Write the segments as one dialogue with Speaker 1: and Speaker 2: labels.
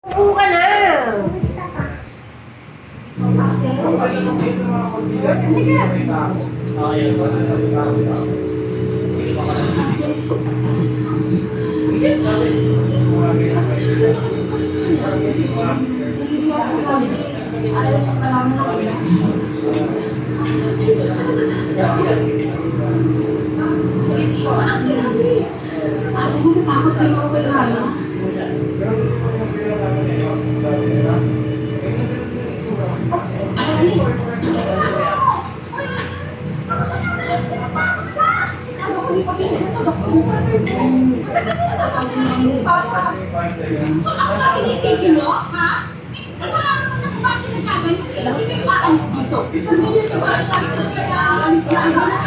Speaker 1: Upo ka na.
Speaker 2: Kumusta ka?
Speaker 3: Ate, natatakot din ako kay Hana.
Speaker 2: Ano ko di pagkakita sa doktor mo? So ako na sinisisi mo, ha? Kasalanan mo na kung bakit nagkaganyan. Hindi kayo aalis dito. Pamilya si Marta, kaya aalis na ako na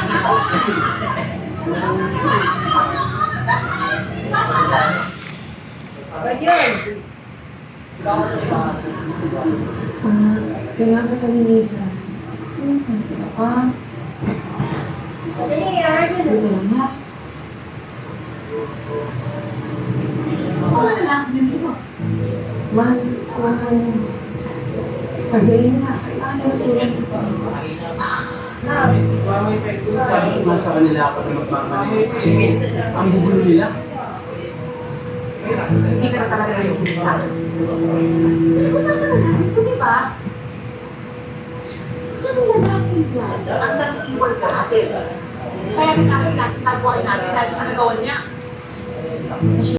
Speaker 1: Ayun.
Speaker 3: Kaya ka nalilisa. Nalisan ka.
Speaker 1: Dali, alright na.
Speaker 3: Ito na.
Speaker 2: wala na din dito.
Speaker 3: Man, suwahan yun. Pagayin na. Kailangan na tulad ko.
Speaker 4: Sabi ko nga sa kanila ako na magmamali. Kasi ang gugulo nila.
Speaker 2: Hindi ka na talaga nalilito sa akin. Pinag-usapan na natin ito, di ba? Yung lalaki yan, ang nag-iwan sa atin. Kaya pinasag natin ang buhay natin dahil sa nagawa niya.